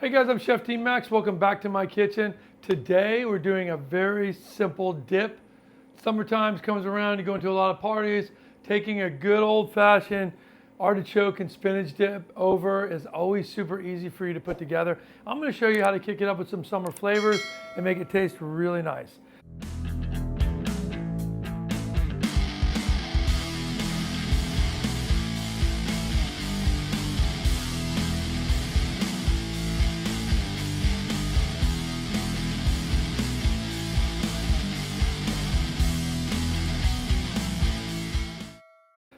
Hey guys, I'm Chef Team Max. Welcome back to my kitchen. Today we're doing a very simple dip. Summertime comes around, you go into a lot of parties. Taking a good old-fashioned artichoke and spinach dip over is always super easy for you to put together. I'm going to show you how to kick it up with some summer flavors and make it taste really nice.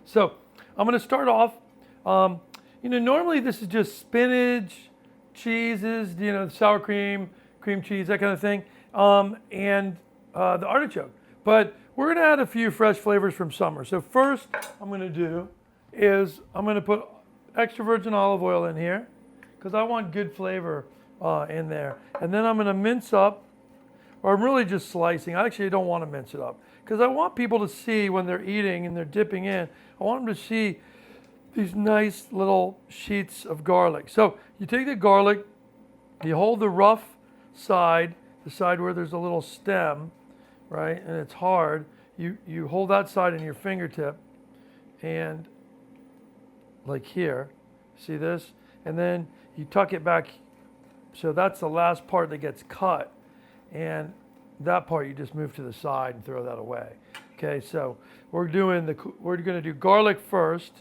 So I'm going to start off, normally this is just spinach, cheeses, sour cream, cream cheese, that kind of thing, and the artichoke. But we're going to add a few fresh flavors from summer. So first I'm going to do is I'm going to put extra virgin olive oil in here because I want good flavor in there. And then I'm going to mince up, or I'm really just slicing. I actually don't want to mince it up because I want people to see when they're eating and they're dipping in, I want them to see these nice little sheets of garlic. So you take the garlic, you hold the rough side, the side where there's a little stem, right, and it's hard. You hold that side in your fingertip and like here, see this? And then you tuck it back. So that's the last part that gets cut. And that part you just move to the side and throw that away. Okay, so we're going to do garlic first.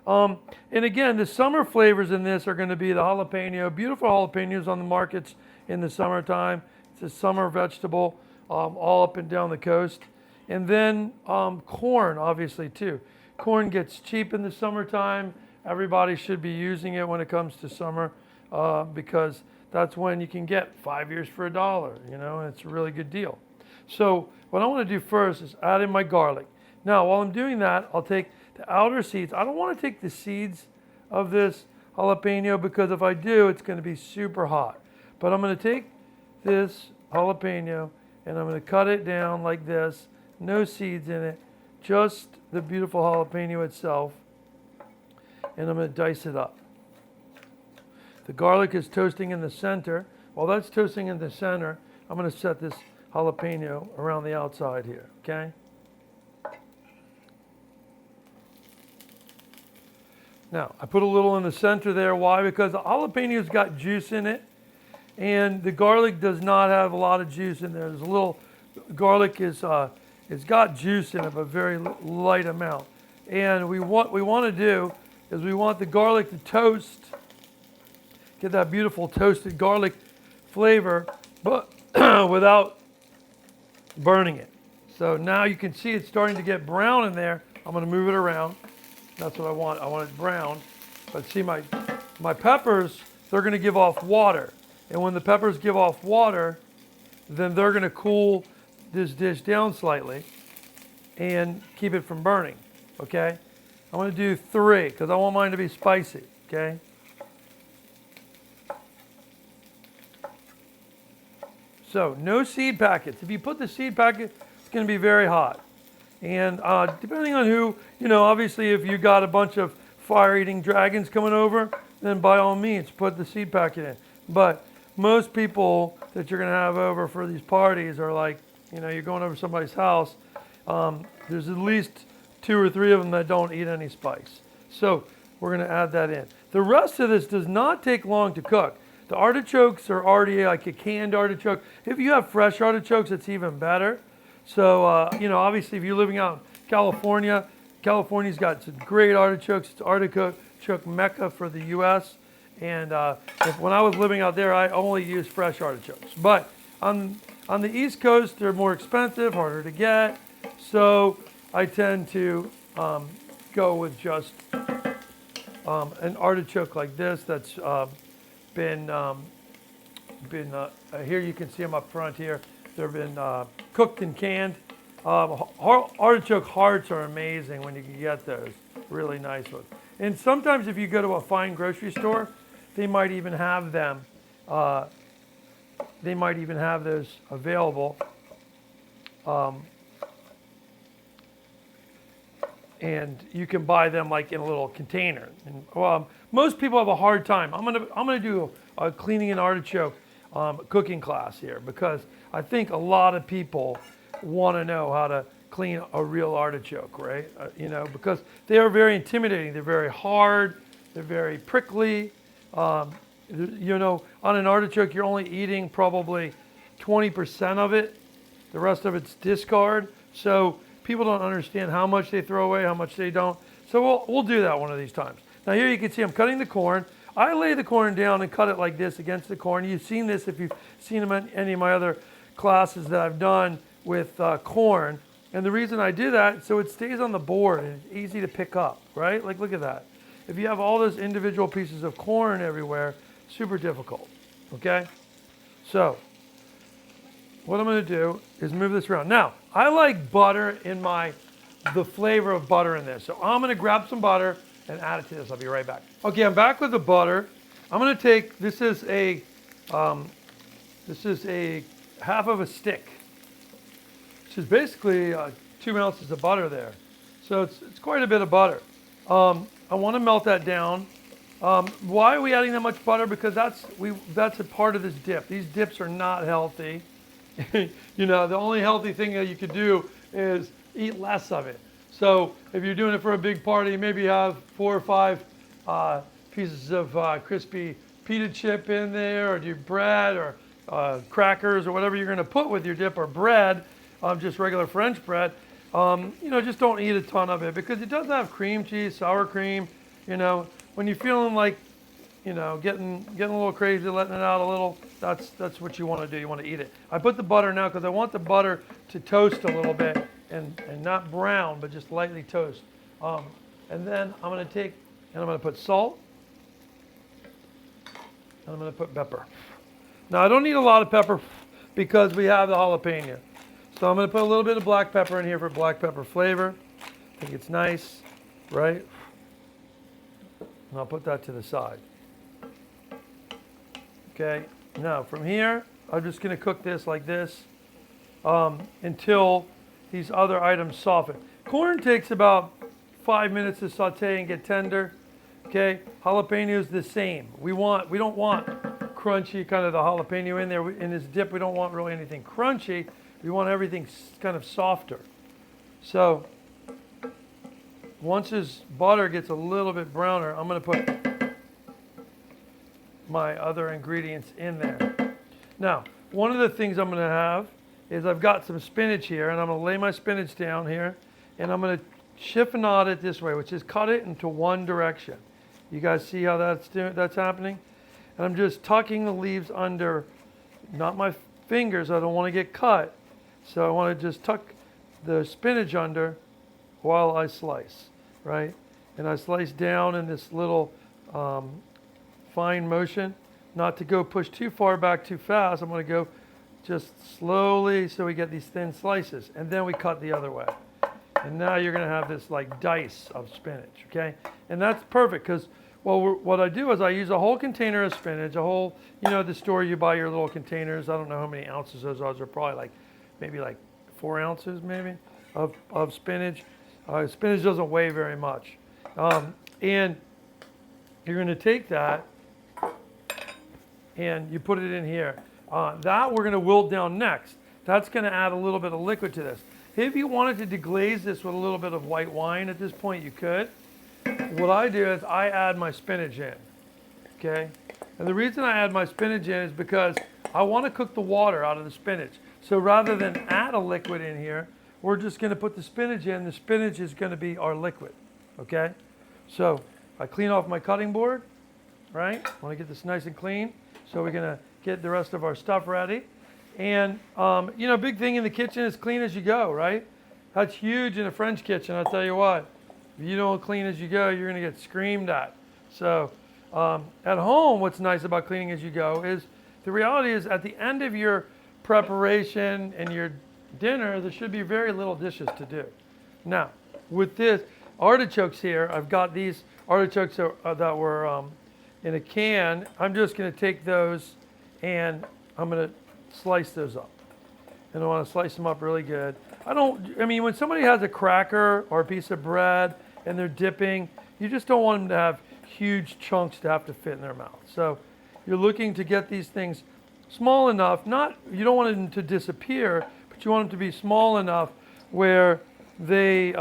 And again, the summer flavors in this are going to be the jalapeno, beautiful jalapenos on the markets in the summertime. It's a summer vegetable all up and down the coast. And then corn, obviously, too. Corn gets cheap in the summertime. Everybody should be using it when it comes to summer because that's when you can get 5 years for $1, and it's a really good deal. So what I want to do first is add in my garlic. Now, while I'm doing that, I'll take the outer seeds. I don't want to take the seeds of this jalapeno because if I do, it's going to be super hot. But I'm going to take this jalapeno and I'm going to cut it down like this. No seeds in it, just the beautiful jalapeno itself. And I'm going to dice it up. The garlic is toasting in the center. While that's toasting in the center, I'm going to set this jalapeno around the outside here, okay? Now, I put a little in the center there. Why? Because the jalapeno's got juice in it, and the garlic does not have a lot of juice in there. There's a little, garlic is, it's got juice in it, but very light amount. And what we want to do is we want the garlic to toast, get that beautiful toasted garlic flavor, but without burning it. So now you can see it's starting to get brown in there. I'm going to move it around. That's what I want. I want it brown. But see my peppers, they're going to give off water. And when the peppers give off water, then they're going to cool this dish down slightly and keep it from burning. Okay? I'm going to do 3 because I want mine to be spicy. Okay? So no seed packets. If you put the seed packet, it's going to be very hot. And depending on who, obviously if you got a bunch of fire-eating dragons coming over, then by all means put the seed packet in. But most people that you're going to have over for these parties are like, you're going over somebody's house. There's at least 2 or 3 of them that don't eat any spice. So we're going to add that in. The rest of this does not take long to cook. The artichokes are already like a canned artichoke. If you have fresh artichokes, it's even better. So, obviously if you're living out in California, California's got some great artichokes. It's artichoke mecca for the U.S. And when I was living out there, I only used fresh artichokes. But on the East Coast, they're more expensive, harder to get. So I tend to go with just an artichoke like this that's been here you can see them up front here. They've been cooked and canned. Artichoke hearts are amazing when you can get those. Really nice ones. And sometimes if you go to a fine grocery store, they might even have them. They might even have those available. and you can buy them like in a little container. And most people have a hard time. I'm gonna do cleaning an artichoke cooking class here, because I think a lot of people want to know how to clean a real artichoke, right? Because they are very intimidating. They're very hard. They're very prickly. On an artichoke, you're only eating probably 20% of it. The rest of it's discard. So people don't understand how much they throw away, how much they don't. So we'll do that one of these times. Now here you can see I'm cutting the corn. I lay the corn down and cut it like this against the corn. You've seen this if you've seen them in any of my other classes that I've done with corn. And the reason I do that, so it stays on the board and it's easy to pick up, right? Like, look at that. If you have all those individual pieces of corn everywhere, super difficult, okay? So what I'm gonna do is move this around. Now, I like butter in the flavor of butter in this. So I'm gonna grab some butter and add it to this. I'll be right back. Okay, I'm back with the butter. I'm gonna take, this is a half of a stick, which is basically 2 ounces of butter there. So it's quite a bit of butter. I wanna melt that down. Why are we adding that much butter? Because that's a part of this dip. These dips are not healthy. The only healthy thing that you could do is eat less of it. So if you're doing it for a big party, maybe have 4 or 5 pieces of crispy pita chip in there, or do bread or crackers or whatever you're going to put with your dip, or bread, just regular French bread. Just don't eat a ton of it, because it does have cream cheese, sour cream. When you're feeling like, getting a little crazy, letting it out a little, that's what you want to do. You want to eat it. I put the butter now because I want the butter to toast a little bit and not brown, but just lightly toast. And then I'm going to take, and I'm going to put salt, and I'm going to put pepper. Now I don't need a lot of pepper because we have the jalapeno. So I'm going to put a little bit of black pepper in here for black pepper flavor. I think it's nice, right? And I'll put that to the side. Okay, now from here, I'm just going to cook this like this until these other items soften. Corn takes about 5 minutes to saute and get tender. Okay, jalapeno is the same. We don't want crunchy, kind of the jalapeno in there. In this dip, we don't want really anything crunchy. We want everything kind of softer. So once this butter gets a little bit browner, I'm going to put my other ingredients in there. Now, one of the things I'm going to have is I've got some spinach here, and I'm going to lay my spinach down here, and I'm going to chiffonade it this way, which is cut it into one direction. You guys see how that's happening? And I'm just tucking the leaves under, not my fingers, I don't want to get cut. So I want to just tuck the spinach under while I slice, right? And I slice down in this little fine motion, not to go push too far back too fast. I'm going to go just slowly so we get these thin slices, and then we cut the other way. And now you're going to have this like dice of spinach, okay? And that's perfect because, well, what I do is I use a whole container of spinach, at the store you buy your little containers. I don't know how many ounces those are. They're probably maybe 4 ounces maybe of spinach. Spinach doesn't weigh very much. And you're going to take that and you put it in here. That we're going to wilt down next. That's going to add a little bit of liquid to this. If you wanted to deglaze this with a little bit of white wine at this point, you could. What I do is I add my spinach in, okay? And the reason I add my spinach in is because I want to cook the water out of the spinach. So rather than add a liquid in here, we're just going to put the spinach in. The spinach is going to be our liquid, okay? So I clean off my cutting board, right? I want to get this nice and clean. So we're going to get the rest of our stuff ready. And, big thing in the kitchen is clean as you go, right? That's huge in a French kitchen, I'll tell you what. If you don't clean as you go, you're going to get screamed at. So at home, what's nice about cleaning as you go is the reality is at the end of your preparation and your dinner, there should be very little dishes to do. Now, with this artichokes here, I've got these artichokes that were in a can. I'm just going to take those and I'm going to slice those up. And I want to slice them up really good. When somebody has a cracker or a piece of bread and they're dipping, you just don't want them to have huge chunks to have to fit in their mouth. So you're looking to get these things small enough, you don't want them to disappear, but you want them to be small enough where they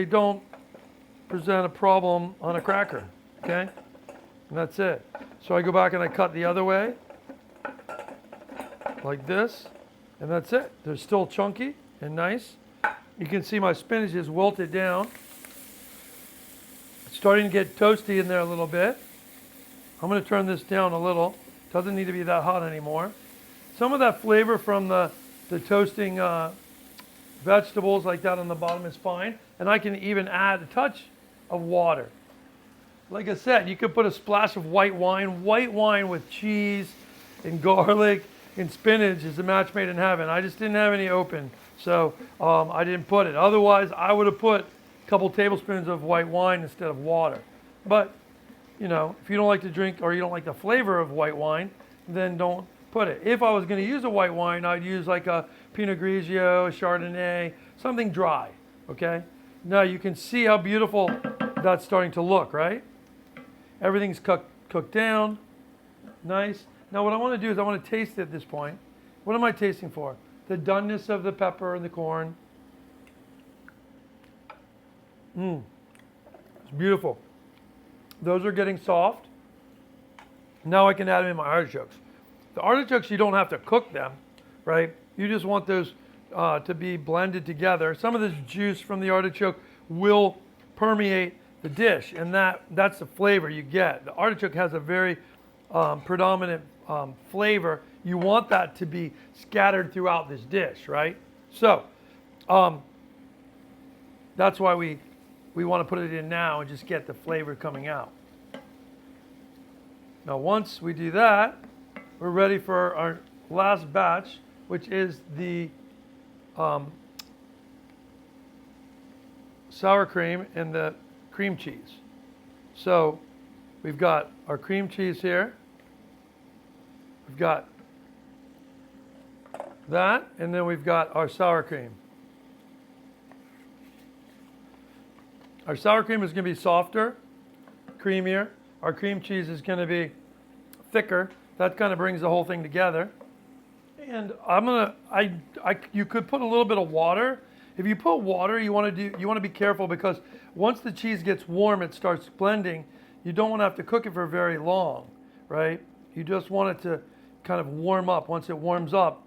don't present a problem on a cracker, okay? And that's it. So I go back and I cut the other way, like this, and that's it. They're still chunky and nice. You can see my spinach is wilted down. It's starting to get toasty in there a little bit. I'm going to turn this down a little. Doesn't need to be that hot anymore. Some of that flavor from the toasting vegetables like that on the bottom is fine. And I can even add a touch of water. Like I said, you could put a splash of white wine. White wine with cheese and garlic and spinach is a match made in heaven. I just didn't have any open, so I didn't put it. Otherwise, I would have put a couple tablespoons of white wine instead of water. But, you know, if you don't like to drink or you don't like the flavor of white wine, then don't put it. If I was going to use a white wine, I'd use like a Pinot Grigio, a Chardonnay, something dry, okay? Now you can see how beautiful that's starting to look, right? Everything's cooked down, nice. Now what I want to do is I want to taste it at this point. What am I tasting for? The doneness of the pepper and the corn. It's beautiful. Those are getting soft. Now I can add them in my artichokes. The artichokes, you don't have to cook them, right? You just want those to be blended together. Some of this juice from the artichoke will permeate the dish, and that's the flavor you get. The artichoke has a very predominant flavor. You want that to be scattered throughout this dish, right? So that's why we want to put it in now and just get the flavor coming out. Now once we do that, we're ready for our last batch, which is the sour cream and the cream cheese. So we've got our cream cheese here. We've got that, and then we've got our sour cream. Our sour cream is going to be softer, creamier. Our cream cheese is going to be thicker. That kind of brings the whole thing together. And you could put a little bit of water. If you put water, you want to be careful, because once the cheese gets warm, it starts blending. You don't want to have to cook it for very long, right? You just want it to kind of warm up. Once it warms up,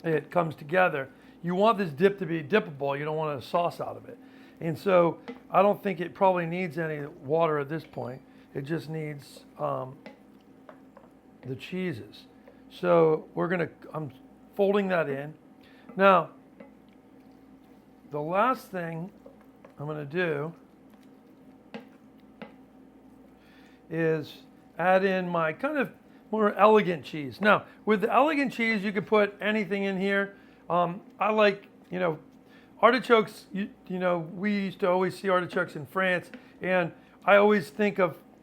it comes together. You want this dip to be dippable. You don't want a sauce out of it. And so I don't think it probably needs any water at this point. It just needs the cheeses. So I'm folding that in. Now, the last thing I'm going to do is add in my kind of more elegant cheese. Now, with the elegant cheese, you could put anything in here. I like, artichokes, we used to always see artichokes in France, and I always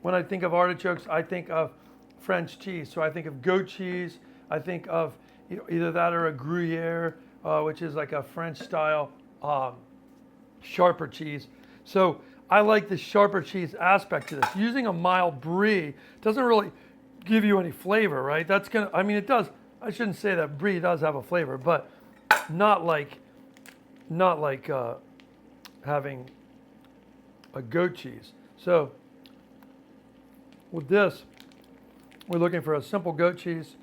when I think of artichokes, I think of French cheese. So I think of goat cheese. I think of either that or a Gruyere, which is like a French style sharper cheese. So I like the sharper cheese aspect to this. Using a mild brie doesn't really give you any flavor, right? It does. I shouldn't say that brie does have a flavor, but not like having a goat cheese. So with this, we're looking for a simple goat cheese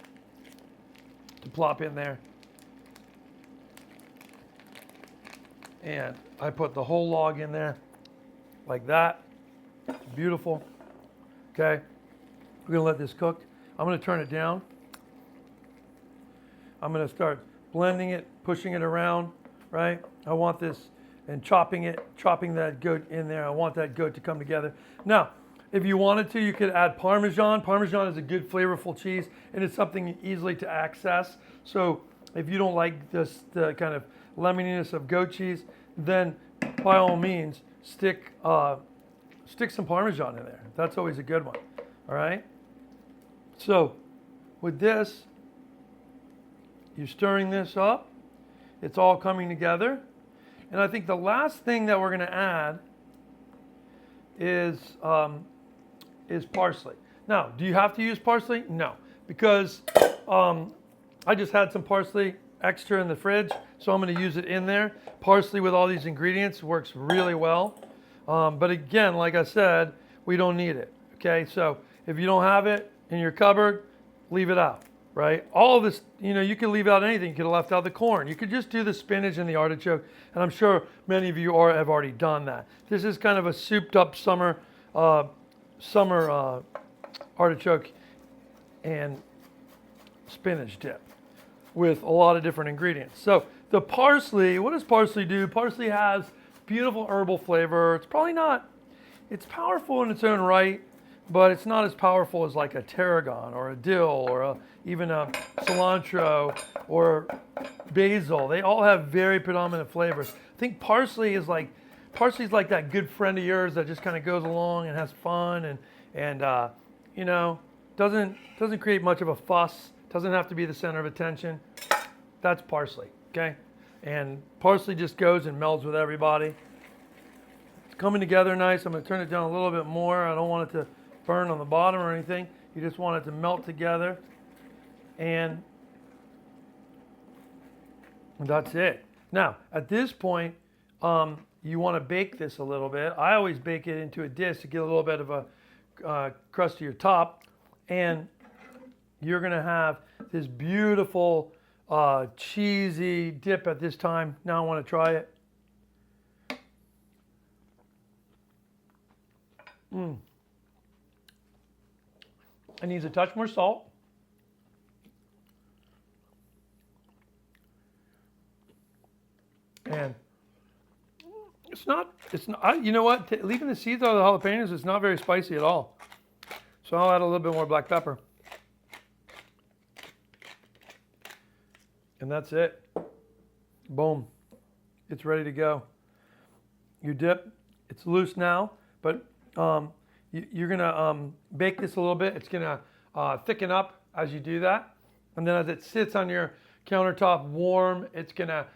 to plop in there. And I put the whole log in there like that. It's beautiful. Okay. We're going to let this cook. I'm going to turn it down. I'm going to start blending it, pushing it around, right? I want this, and chopping that goat in there. I want that goat to come together. Now, if you wanted to, you could add Parmesan. Parmesan is a good flavorful cheese, and it's something easily to access. So if you don't like the kind of lemoniness of goat cheese, then by all means, stick some Parmesan in there. That's always a good one, all right? So with this, you're stirring this up. It's all coming together. And I think the last thing that we're going to add is parsley. Now, do you have to use parsley? No, because I just had some parsley extra in the fridge, so I'm going to use it in there. Parsley with all these ingredients works really well. But again, like I said, we don't need it. Okay, so if you don't have it in your cupboard, leave it out, right? All of this, you can leave out anything. You could have left out the corn. You could just do the spinach and the artichoke, and I'm sure many of you have already done that. This is kind of a souped up summer artichoke and spinach dip with a lot of different ingredients. So the parsley, what does parsley do? Parsley has beautiful herbal flavor. It's probably not, it's powerful in its own right, but it's not as powerful as like a tarragon or a dill or even a cilantro or basil. They all have very predominant flavors. I think parsley's like that good friend of yours that just kind of goes along and has fun and doesn't create much of a fuss. Doesn't have to be the center of attention. That's parsley, okay? And parsley just goes and melds with everybody. It's coming together nice. I'm going to turn it down a little bit more. I don't want it to burn on the bottom or anything. You just want it to melt together. And that's it. Now, at this point, you want to bake this a little bit. I always bake it into a dish to get a little bit of a crust to your top. And you're going to have this beautiful cheesy dip at this time. Now I want to try it. It needs a touch more salt. And it's not, you know what? Leaving the seeds out of the jalapeños, it's not very spicy at all. So I'll add a little bit more black pepper. And that's it. Boom. It's ready to go. Your dip, it's loose now, but you're going to bake this a little bit. It's going to thicken up as you do that. And then as it sits on your countertop warm, it's going to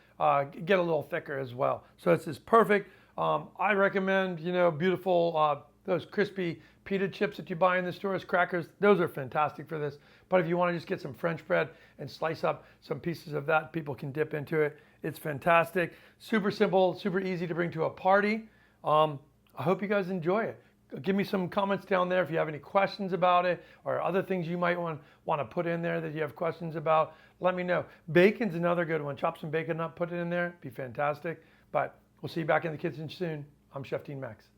get a little thicker as well. So it's just perfect. I recommend, beautiful, those crispy pita chips that you buy in the stores, crackers. Those are fantastic for this. But if you want to just get some French bread and slice up some pieces of that, people can dip into it. It's fantastic. Super simple, super easy to bring to a party. I hope you guys enjoy it. Give me some comments down there if you have any questions about it or other things you might want to put in there that you have questions about. Let me know. Bacon's another good one. Chop some bacon up, put it in there. Be fantastic. But we'll see you back in the kitchen soon. I'm Chef Dean Max.